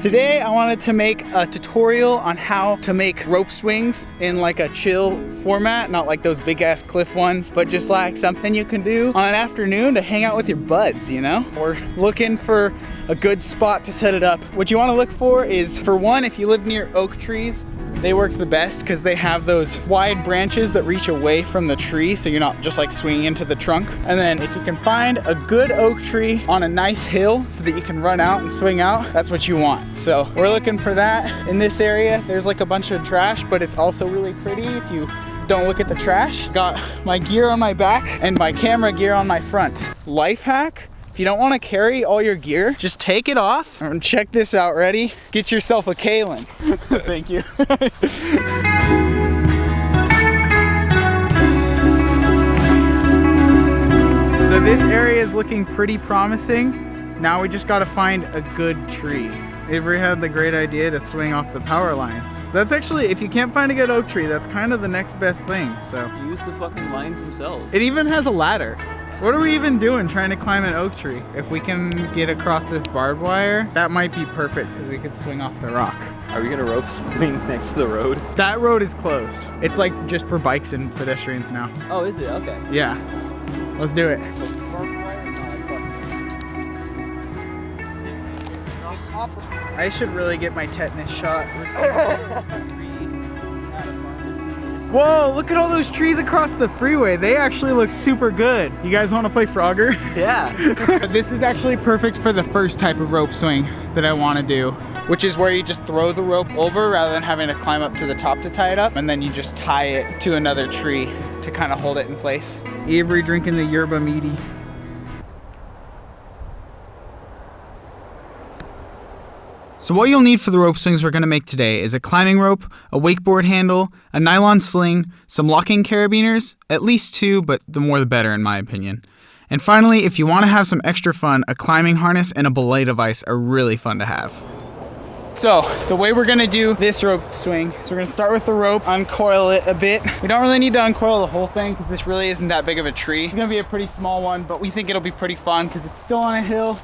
Today I wanted to make a tutorial on how to make rope swings in like a chill format, not like those big ass cliff ones, but just like something you can do on an afternoon to hang out with your buds, you know? Or looking for a good spot to set it up. What you want to look for is, for one, if you live near oak trees, they work the best because they have those wide branches that reach away from the tree, so you're not just like swinging into the trunk. And then if you can find a good oak tree on a nice hill so that you can run out and swing out, that's what you want. So we're looking for that in this area. There's like a bunch of trash, but it's also really pretty if you don't look at the trash. Got my gear on my back and my camera gear on my front. Life hack: if you don't want to carry all your gear, just take it off and check this out. Ready? Get yourself a Kalen. Thank you. So this area is looking pretty promising. Now we just got to find a good tree. Avery had the great idea to swing off the power lines. That's actually, if you can't find a good oak tree, that's kind of the next best thing. So use the fucking lines themselves. It even has a ladder. What are we even doing trying to climb an oak tree? If we can get across this barbed wire, that might be perfect because we could swing off the rock. Are we gonna rope swing next to the road? That road is closed. It's like just for bikes and pedestrians now. Oh, is it? Okay. Yeah. Let's do it. I should really get my tetanus shot. Whoa, look at all those trees across the freeway. They actually look super good. You guys want to play Frogger? Yeah. This is actually perfect for the first type of rope swing that I want to do, which is where you just throw the rope over rather than having to climb up to the top to tie it up, and then you just tie it to another tree to kind of hold it in place. Avery drinking the yerba meaty. So what you'll need for the rope swings we're going to make today is a climbing rope, a wakeboard handle, a nylon sling, some locking carabiners, at least 2, but the more the better in my opinion. And finally, if you want to have some extra fun, a climbing harness and a belay device are really fun to have. So the way we're going to do this rope swing is we're going to start with the rope, uncoil it a bit. We don't really need to uncoil the whole thing because this really isn't that big of a tree. It's going to be a pretty small one, but we think it'll be pretty fun because it's still on a hill.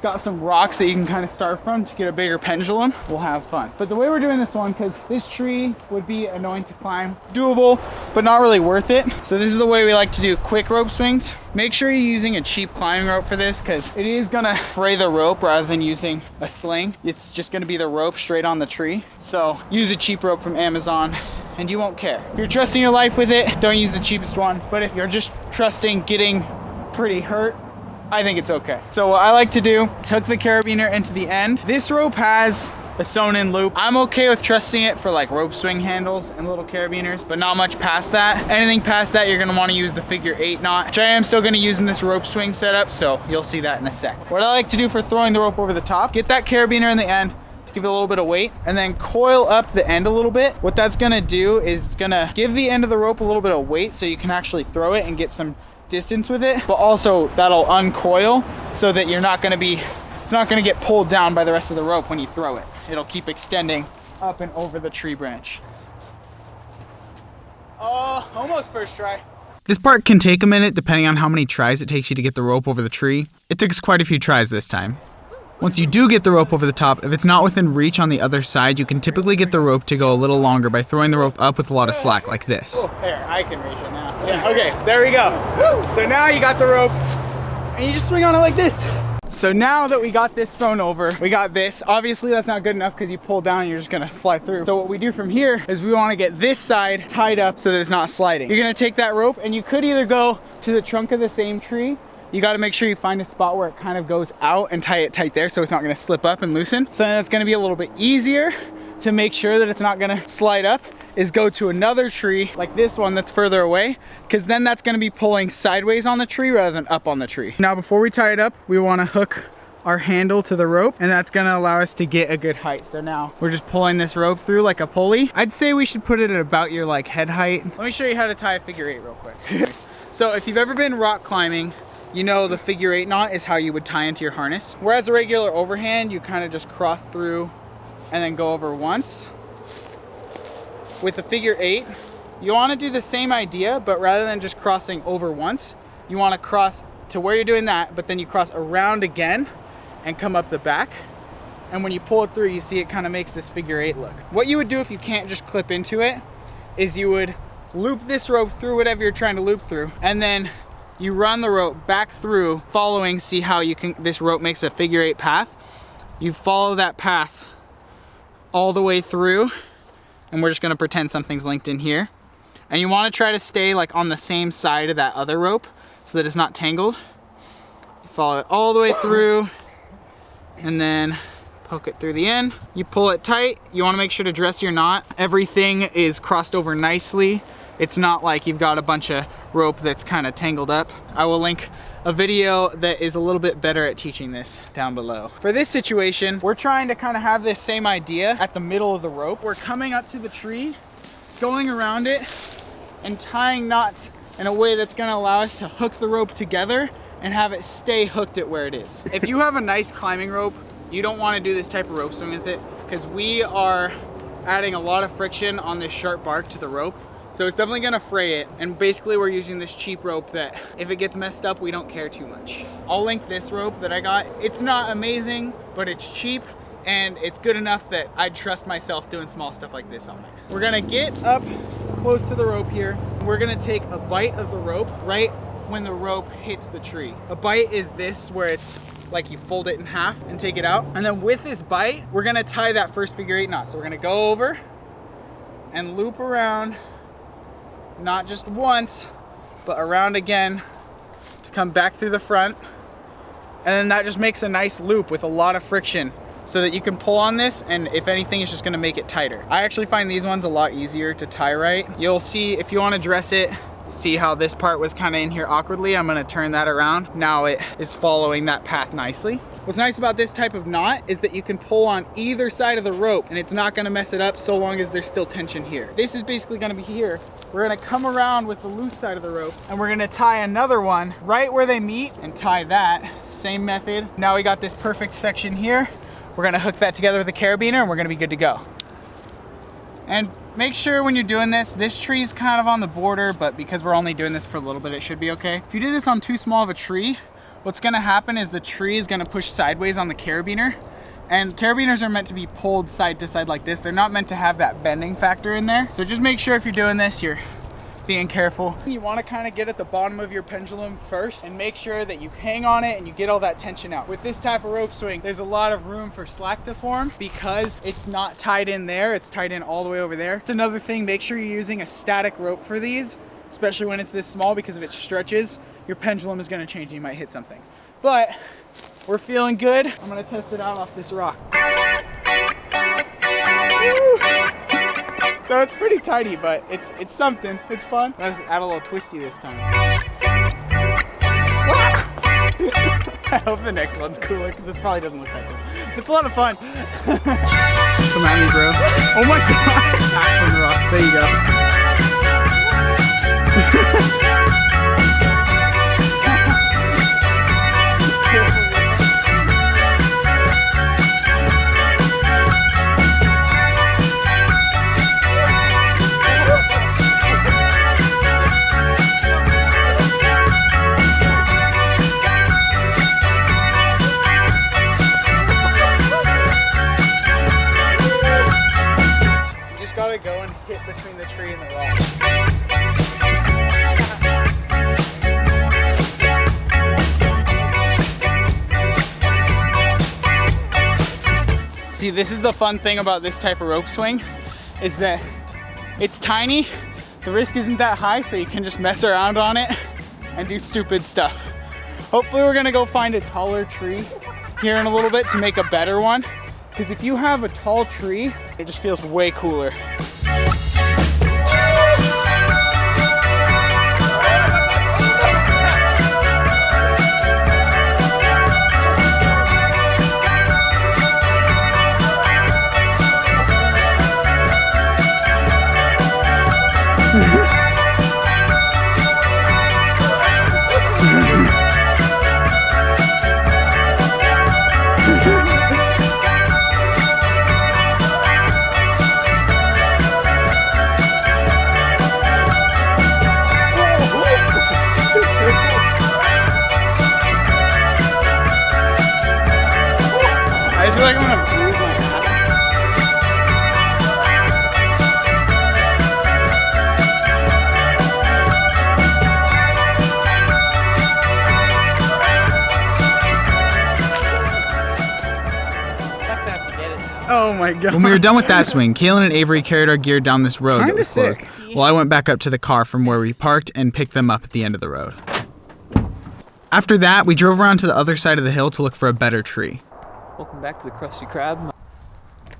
Got some rocks that you can kind of start from to get a bigger pendulum. We'll have fun. But the way we're doing this one, because this tree would be annoying to climb, doable, but not really worth it. So this is the way we like to do quick rope swings. Make sure you're using a cheap climbing rope for this because it is gonna fray the rope rather than using a sling. It's just gonna be the rope straight on the tree. So use a cheap rope from Amazon and you won't care. If you're trusting your life with it, don't use the cheapest one. But if you're just trusting getting pretty hurt, I think it's okay. So what I like to do is hook the carabiner into the end. This rope has a sewn in loop. I'm okay with trusting it for like rope swing handles and little carabiners, but not much past that. Anything past that, you're gonna wanna use the figure 8 knot, which I am still gonna use in this rope swing setup, so you'll see that in a sec. What I like to do for throwing the rope over the top, get that carabiner in the end, to give it a little bit of weight, and then coil up the end a little bit. What that's gonna do is it's gonna give the end of the rope a little bit of weight so you can actually throw it and get some distance with it, but also that'll uncoil so that it's not gonna get pulled down by the rest of the rope when you throw it. It'll keep extending up and over the tree branch. Oh, almost first try. This part can take a minute depending on how many tries it takes you to get the rope over the tree. It took us quite a few tries this time. Once you do get the rope over the top, if it's not within reach on the other side, you can typically get the rope to go a little longer by throwing the rope up with a lot of slack like this. Oh, there, I can reach it now. Yeah, okay, there we go. Woo! So now you got the rope and you just swing on it like this. So now that we got this thrown over, we got this. Obviously that's not good enough because you pull down and you're just gonna fly through. So what we do from here is we wanna get this side tied up so that it's not sliding. You're gonna take that rope and you could either go to the trunk of the same tree. You got to make sure you find a spot where it kind of goes out and tie it tight there so it's not going to slip up and loosen. So then it's going to be a little bit easier to make sure that it's not going to slide up is go to another tree like this one that's further away, because then that's going to be pulling sideways on the tree rather than up on the tree. Now before we tie it up, we want to hook our handle to the rope, and that's going to allow us to get a good height. So now we're just pulling this rope through like a pulley. I'd say we should put it at about your like head height. Let me show you how to tie a figure 8 real quick. So if you've ever been rock climbing, you know the figure 8 knot is how you would tie into your harness. Whereas a regular overhand, you kind of just cross through and then go over once. With the figure 8, you want to do the same idea, but rather than just crossing over once, you want to cross to where you're doing that, but then you cross around again and come up the back. and when you pull it through, you see it kind of makes this figure 8 look. What you would do if you can't just clip into it is you would loop this rope through whatever you're trying to loop through, and then you run the rope back through, following, see how you can, this rope makes a figure 8 path. You follow that path all the way through, and we're just gonna pretend something's linked in here. And you wanna try to stay like on the same side of that other rope so that it's not tangled. You follow it all the way through, and then poke it through the end. You pull it tight. You wanna make sure to dress your knot. Everything is crossed over nicely. It's not like you've got a bunch of rope that's kind of tangled up. I will link a video that is a little bit better at teaching this down below. For this situation, we're trying to kind of have this same idea at the middle of the rope. We're coming up to the tree, going around it, and tying knots in a way that's gonna allow us to hook the rope together and have it stay hooked at where it is. If you have a nice climbing rope, you don't wanna do this type of rope swing with it, because we are adding a lot of friction on this sharp bark to the rope. So it's definitely gonna fray it, and basically we're using this cheap rope that if it gets messed up, we don't care too much. I'll link this rope that I got. It's not amazing, but it's cheap, and it's good enough that I'd trust myself doing small stuff like this on it. We're gonna get up close to the rope here. We're gonna take a bite of the rope right when the rope hits the tree. A bite is this, where it's like you fold it in half and take it out. And then with this bite, we're gonna tie that first figure 8 knot. So we're gonna go over and loop around, not just once, but around again to come back through the front. And then that just makes a nice loop with a lot of friction so that you can pull on this, and if anything, it's just gonna make it tighter. I actually find these ones a lot easier to tie right. You'll see if you wanna dress it, see how this part was kind of in here awkwardly. I'm gonna turn that around. Now it is following that path nicely. What's nice about this type of knot is that you can pull on either side of the rope and it's not gonna mess it up so long as there's still tension here. This is basically gonna be here. We're gonna come around with the loose side of the rope and we're gonna tie another one right where they meet and tie that. Same method. Now we got this perfect section here. We're gonna hook that together with a carabiner and we're gonna be good to go. And make sure when you're doing this tree's kind of on the border, but because we're only doing this for a little bit, it should be okay. If you do this on too small of a tree, what's gonna happen is the tree is gonna push sideways on the carabiner, and carabiners are meant to be pulled side to side like this. They're not meant to have that bending factor in there. So just make sure if you're doing this, you're being careful. You wanna kind of get at the bottom of your pendulum first and make sure that you hang on it and you get all that tension out. With this type of rope swing, there's a lot of room for slack to form because it's not tied in there, it's tied in all the way over there. It's another thing, make sure you're using a static rope for these, especially when it's this small, because if it stretches, your pendulum is gonna change and you might hit something. But we're feeling good. I'm gonna test it out off this rock. Woo! So it's pretty tidy, but it's something. It's fun. Let's add a little twisty this time. I hope the next one's cooler because this probably doesn't look that good. It's a lot of fun. Come at me, bro. Oh my god. Back from the rock. There you go. Gotta go and hit between the tree and the rock. See, this is the fun thing about this type of rope swing, is that it's tiny, the risk isn't that high, so you can just mess around on it and do stupid stuff. Hopefully we're gonna go find a taller tree here in a little bit to make a better one. Because if you have a tall tree, it just feels way cooler. Oh my god. When we were done with that swing, Kaylin and Avery carried our gear down this road that was closed, while I went back up to the car from where we parked and picked them up at the end of the road. After that, we drove around to the other side of the hill to look for a better tree. Welcome back to the Krusty Krab.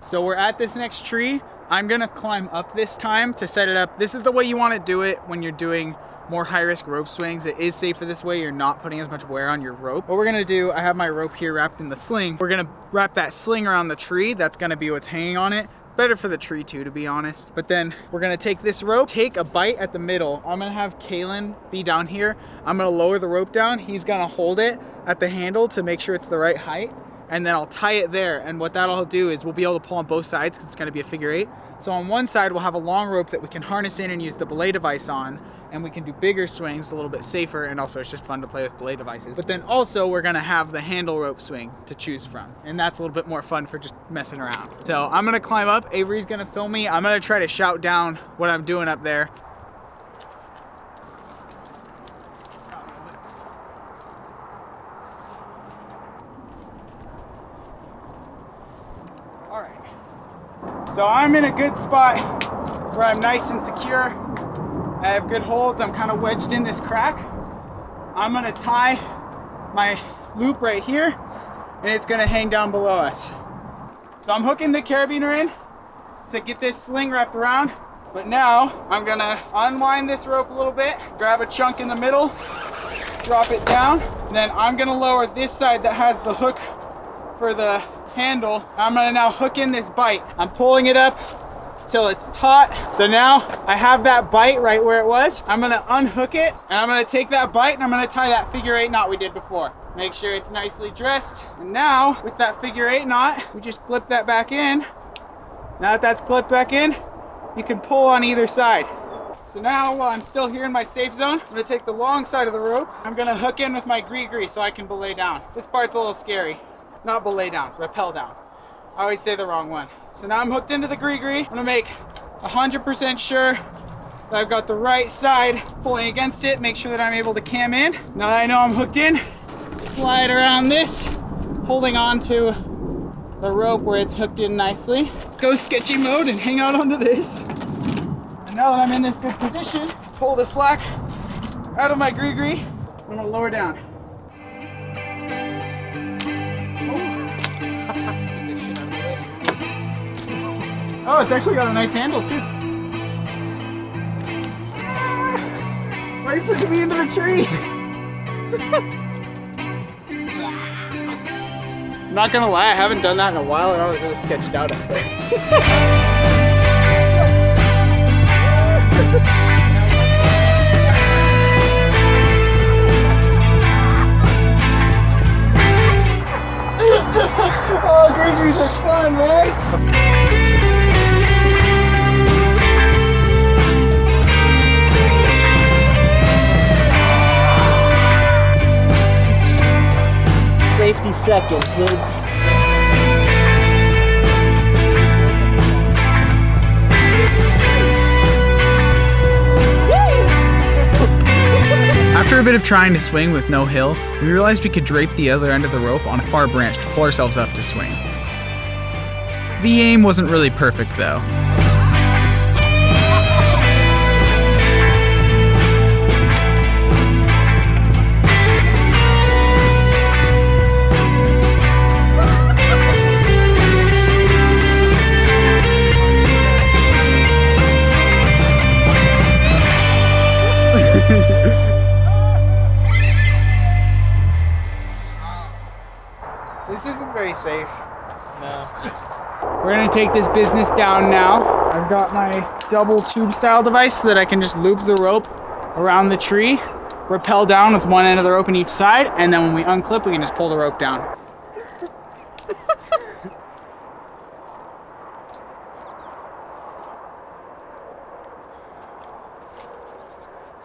So we're at this next tree. I'm gonna climb up this time to set it up. This is the way you want to do it when you're doing more high-risk rope swings. It is safer this way. You're not putting as much wear on your rope. What we're gonna do, I have my rope here wrapped in the sling. We're gonna wrap that sling around the tree. That's gonna be what's hanging on it. Better for the tree too, to be honest. But then we're gonna take this rope, take a bite at the middle. I'm gonna have Kaylin be down here. I'm gonna lower the rope down. He's gonna hold it at the handle to make sure it's the right height. And then I'll tie it there. And what that'll do is we'll be able to pull on both sides because it's gonna be a figure eight. So on one side, we'll have a long rope that we can harness in and use the belay device on, and we can do bigger swings, a little bit safer, and also it's just fun to play with belay devices. But then also we're gonna have the handle rope swing to choose from, and that's a little bit more fun for just messing around. So I'm gonna climb up, Avery's gonna film me. I'm gonna try to shout down what I'm doing up there. All right. So I'm in a good spot where I'm nice and secure. I have good holds. I'm kind of wedged in this crack. I'm gonna tie my loop right here and it's gonna hang down below us. So I'm hooking the carabiner in to get this sling wrapped around. But now I'm gonna unwind this rope a little bit, grab a chunk in the middle, drop it down. Then I'm gonna lower this side that has the hook for the handle. I'm gonna now hook in this bite. I'm pulling it up till it's taut. So now I have that bite right where it was. I'm gonna unhook it and I'm gonna take that bite and I'm gonna tie that figure eight knot we did before. Make sure it's nicely dressed. And now with that figure eight knot, we just clip that back in. Now that that's clipped back in, you can pull on either side. So now while I'm still here in my safe zone, I'm gonna take the long side of the rope. I'm gonna hook in with my gree-gree so I can belay down. This part's a little scary. Not belay down, rappel down. I always say the wrong one. So now I'm hooked into the gree-gree. I'm gonna make 100% sure that I've got the right side pulling against it, make sure that I'm able to cam in. Now that I know I'm hooked in, slide around this, holding on to the rope where it's hooked in nicely. Go sketchy mode and hang out onto this. And now that I'm in this good position, pull the slack out of my gree-gree. I'm gonna lower down. Oh, it's actually got a nice handle too. Why are you pushing me into the tree? I'm not gonna lie, I haven't done that in a while and I was really sketched out up there. Oh, gree-grees are fun, man! Safety second, kids. After a bit of trying to swing with no hill, we realized we could drape the other end of the rope on a far branch to pull ourselves up to swing. The aim wasn't really perfect though. This isn't very safe. No. We're gonna take this business down now. I've got my double tube style device so that I can just loop the rope around the tree, rappel down with one end of the rope on each side, and then when we unclip, we can just pull the rope down.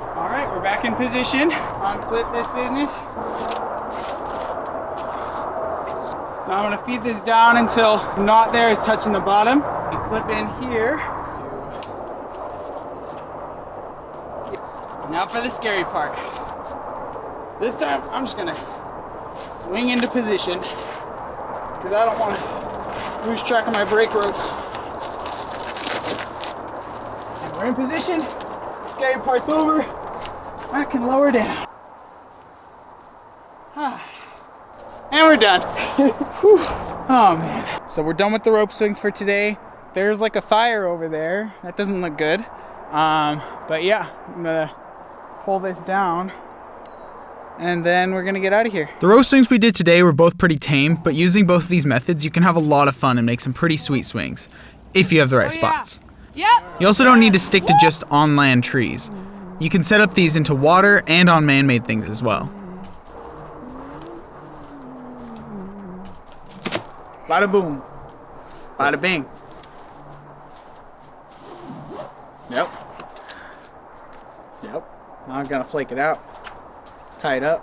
All right, we're back in position. Unclip this business. So I'm gonna feed this down until the knot there is touching the bottom. And clip in here. Now for the scary part. This time I'm just gonna swing into position because I don't want to lose track of my brake rope. And we're in position. Scary part's over. I can lower down. And we're done. Oh man. So we're done with the rope swings for today. There's like a fire over there. That doesn't look good. But yeah, I'm gonna pull this down and then we're gonna get out of here. The rope swings we did today were both pretty tame, but using both of these methods, you can have a lot of fun and make some pretty sweet swings if you have the right spots. Yep. You also don't need to stick to just on land trees. You can set up these into water and on man-made things as well. Bada boom. Bada bing. Yep. Now I'm gonna flake it out. Tie it up.